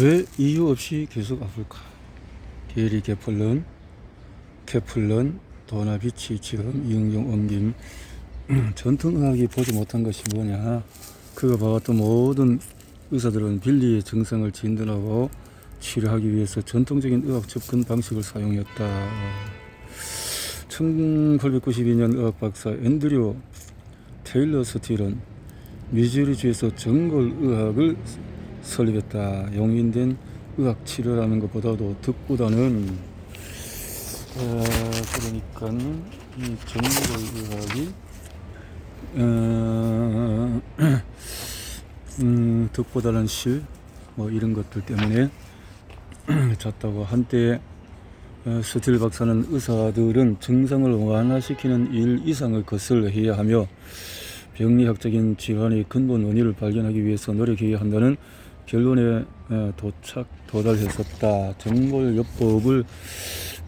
왜 이유 없이 계속 아플까? 게리, 케플런, 도나비치, 지금, 이응용, 옮김. 전통의학이 보지 못한 것이 뭐냐? 그거 봐왔던 모든 의사들은 빌리의 증상을 진단하고 치료하기 위해서 전통적인 의학 접근 방식을 사용했다. 1892년 의학 박사 앤드류 테일러 스틸은 미주리주에서 정골의학을 설립했다. 용인된 의학 치료라는 것보다도 득보다는 그러니까 이 정골의학이 득보다는 실 뭐 이런 것들 때문에 잤다고. 한때 스틸 박사는 의사들은 증상을 완화시키는 일 이상의 것을 해야 하며 병리학적인 질환의 근본 원인을 발견하기 위해서 노력해야 한다는 결론에 도달했었다. 정골요법을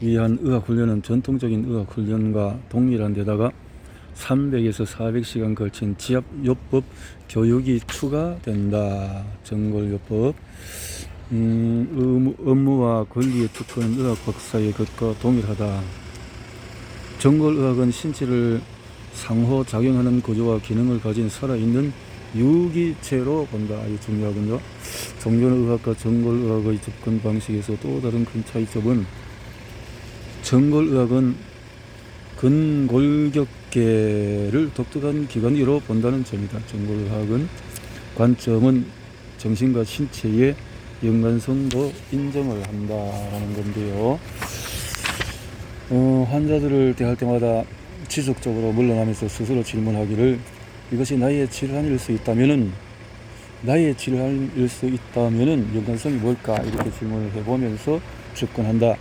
위한 의학훈련은 전통적인 의학훈련과 동일한 데다가 300에서 400시간 걸친 지압요법 교육이 추가된다. 정골요법 업무와 권리에 특화한 의학 박사의 것과 동일하다. 정골의학은 신체를 상호작용하는 구조와 기능을 가진 살아있는 유기체로 본다. 이게 중요하군요. 종교의학과 정골의학의 접근 방식에서 또 다른 큰 차이점은 정골의학은 근골격계를 독특한 기관으로 본다는 점이다. 정골의학은 관점은 정신과 신체의 연관성도 인정을 한다라는 건데요. 환자들을 대할 때마다 지속적으로 물러나면서 스스로 질문하기를 이것이 나의 질환일 수 있다면은 연관성이 뭘까 이렇게 질문을 해보면서 접근한다.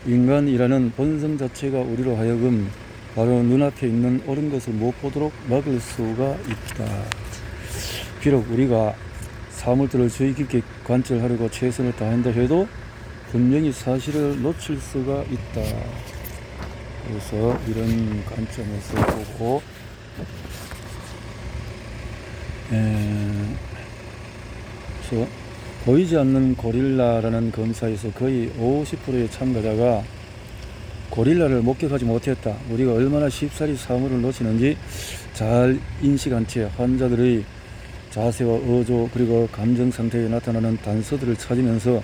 인간이라는 본성 자체가 우리로 하여금 바로 눈앞에 있는 옳은 것을 못 보도록 막을 수가 있다. 비록 우리가 사물들을 주의 깊게 관찰하려고 최선을 다한다 해도 분명히 사실을 놓칠 수가 있다. 그래서 이런 관점에서 보고 그래서 보이지 않는 고릴라라는 검사에서 거의 50%의 참가자가 고릴라를 목격하지 못했다. 우리가 얼마나 쉽사리 사물을 놓치는지 잘 인식한 채 환자들의 자세와 어조 그리고 감정 상태에 나타나는 단서들을 찾으면서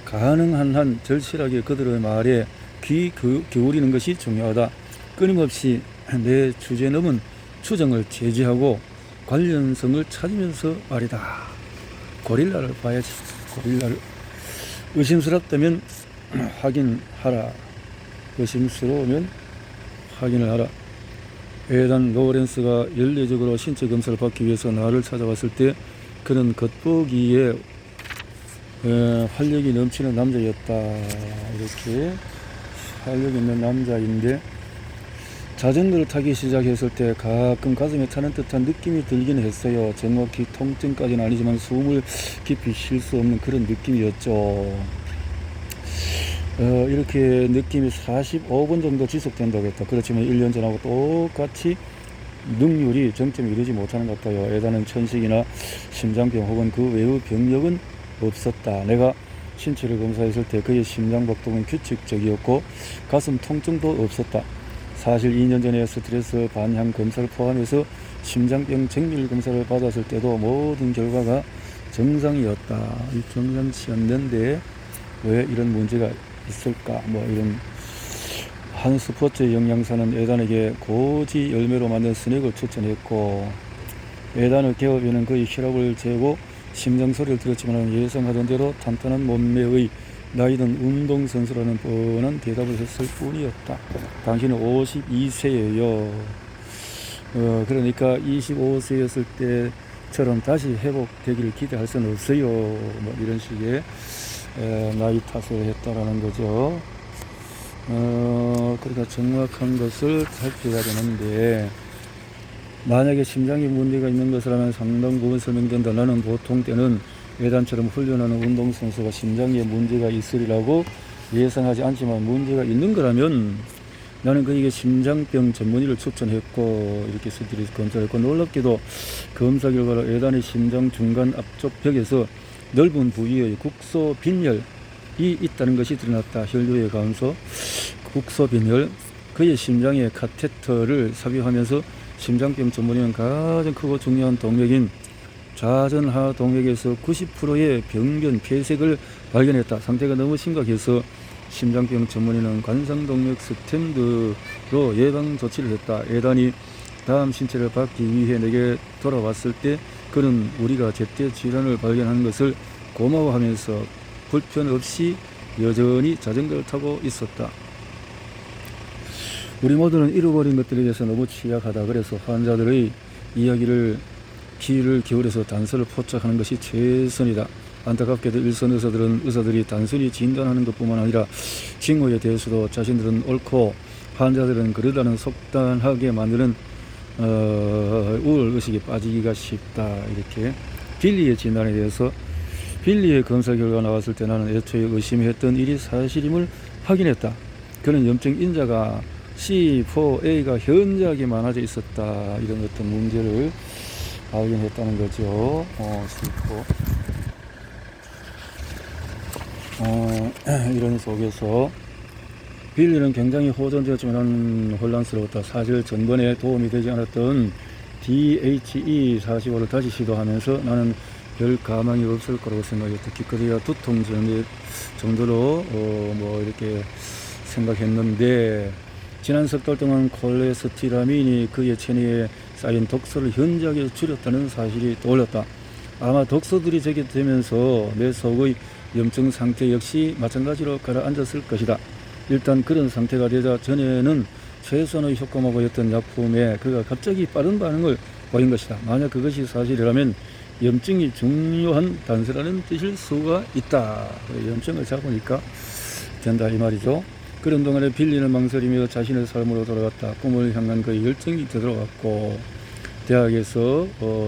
가능한 한 절실하게 그들의 말에 귀 기울이는 것이 중요하다. 끊임없이 내 주제에 넘은 추정을 제지하고 관련성을 찾으면서 말이다. 고릴라를 봐야지. 고릴라를 의심스럽다면 확인하라. 의심스러우면 확인을 하라. 에단 로렌스가 연례적으로 신체 검사를 받기 위해서 나를 찾아왔을 때 그는 겉보기에 활력이 넘치는 남자였다. 이렇게 활력 있는 남자인데 자전거를 타기 시작했을 때 가끔 가슴에 타는 듯한 느낌이 들긴 했어요. 정확히 통증까지는 아니지만 숨을 깊이 쉴 수 없는 그런 느낌이었죠. 이렇게 느낌이 45분 정도 지속된다고 했다. 그렇지만 1년 전하고 똑같이 능률이 정점에 이르지 못하는 것 같아요. 에다는 천식이나 심장병 혹은 그 외의 병력은 없었다. 내가 신체를 검사했을 때 그의 심장박동은 규칙적이었고 가슴 통증도 없었다. 사실 2년 전에 스트레스 반향 검사를 포함해서 심장병 정밀 검사를 받았을 때도 모든 결과가 정상이었다. 정상치 않는데 왜 이런 문제가 있을까? 뭐 이런 한 스포츠 영양사는 에단에게 고지 열매로 만든 스낵을 추천했고 에단의 개업에는 그의 혈압을 재고 심장 소리를 들었지만 예상하던 대로 탄탄한 몸매의 나이든 운동선수라는 뻔한 대답을 했을 뿐이었다. 당신은 52세예요. 그러니까 25세였을 때처럼 다시 회복되기를 기대할 수는 없어요. 뭐 이런 식의 나이 탓을 했다라는 거죠. 그러니까 정확한 것을 살펴야 되는데 만약에 심장에 문제가 있는 것이라면 상당 부분 설명된다. 나는 보통 때는 예단처럼 훈련하는 운동선수가 심장에 문제가 있으리라고 예상하지 않지만 문제가 있는 거라면 나는 그에게 심장병 전문의를 추천했고 이렇게 스트레스 검사를 했고 놀랍게도 검사 결과로 예단의 심장 중간 앞쪽 벽에서 넓은 부위의 국소 빈혈이 있다는 것이 드러났다. 혈류의 감소, 국소 빈혈, 그의 심장에 카테터를 삽입하면서 심장병 전문의는 가장 크고 중요한 동맥인 좌전하 동맥에서 90%의 병변 폐색을 발견했다. 상태가 너무 심각해서 심장병 전문의는 관상동맥 스탠드로 예방 조치를 했다. 예단이 다음 신체를 받기 위해 내게 돌아왔을 때 그는 우리가 제때 질환을 발견한 것을 고마워하면서 불편 없이 여전히 자전거를 타고 있었다. 우리 모두는 잃어버린 것들에 대해서 너무 취약하다. 그래서 환자들의 이야기를 귀를 기울여서 단서를 포착하는 것이 최선이다. 안타깝게도 일선 의사들이 단순히 진단하는 것뿐만 아니라 징후에 대해서도 자신들은 옳고 환자들은 그러다는 속단하게 만드는 우울의식에 빠지기가 쉽다. 이렇게 빌리의 진단에 대해서 빌리의 검사 결과 나왔을 때 나는 애초에 의심했던 일이 사실임을 확인했다. 그는 염증 인자가 C4A가 현저하게 많아져 있었다. 이런 어떤 문제를 발견했다는 거죠. 이런 속에서 빌리는 굉장히 호전되었지만 나는 혼란스러웠다. 사실 전번에 도움이 되지 않았던 DHE45를 다시 시도하면서 나는 별 가망이 없을 거라고 생각했다. 기껏해야 두통 정도로 이렇게 생각했는데 지난 석 달 동안 콜레스테라민이 그의 체내에 쌓인 독소를 현저하게 줄였다는 사실이 떠올랐다. 아마 독소들이 제거되면서 내 속의 염증 상태 역시 마찬가지로 가라앉았을 것이다. 일단 그런 상태가 되자 전에는 최선의 효과만 보였던 약품에 그가 갑자기 빠른 반응을 보인 것이다. 만약 그것이 사실이라면 염증이 중요한 단서라는 뜻일 수가 있다. 염증을 잡으니까 된다 이 말이죠. 그런 동안에 빌리는 망설이며 자신의 삶으로 돌아갔다. 꿈을 향한 그의 열정이 되돌아갔고 대학에서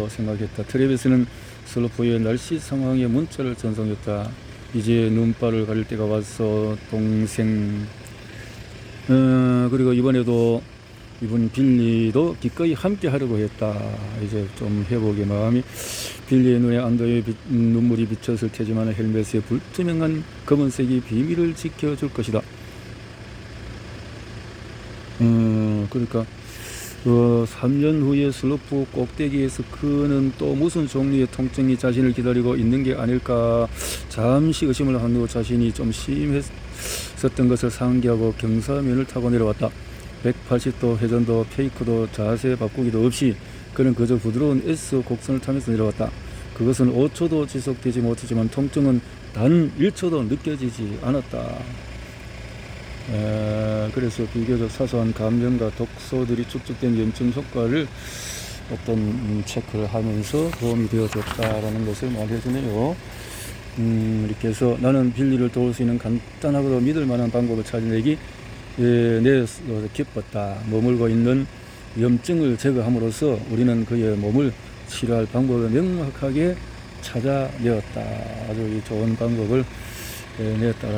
생각했다. 트래비스는 슬로프의 날씨 상황에 문자를 전송했다. 이제 눈발을 가릴 때가 왔어 동생. 그리고 이번에도 이번 빌리도 기꺼이 함께 하려고 했다. 이제 좀 회복의 마음이 빌리의 눈에 안도의 눈물이 비쳤을 테지만 헬멧의 불투명한 검은색이 비밀을 지켜줄 것이다. 그러니까 3년 후에 슬로프 꼭대기에서 그는 또 무슨 종류의 통증이 자신을 기다리고 있는 게 아닐까 잠시 의심을 한 후 자신이 좀 심했었던 것을 상기하고 경사면을 타고 내려왔다. 180도 회전도 페이크도 자세 바꾸기도 없이 그는 그저 부드러운 S 곡선을 타면서 내려왔다. 그것은 5초도 지속되지 못했지만 통증은 단 1초도 느껴지지 않았다. 그래서 비교적 사소한 감정과 독소들이 축적된 염증 효과를 어떤 체크를 하면서 도움이 되어줬다라는 것을 말해주네요. 이렇게 해서 나는 빌리를 도울 수 있는 간단하고도 믿을 만한 방법을 찾아내기 내어서 기뻤다. 머물고 있는 염증을 제거함으로써 우리는 그의 몸을 치료할 방법을 명확하게 찾아내었다. 아주 좋은 방법을 내었다는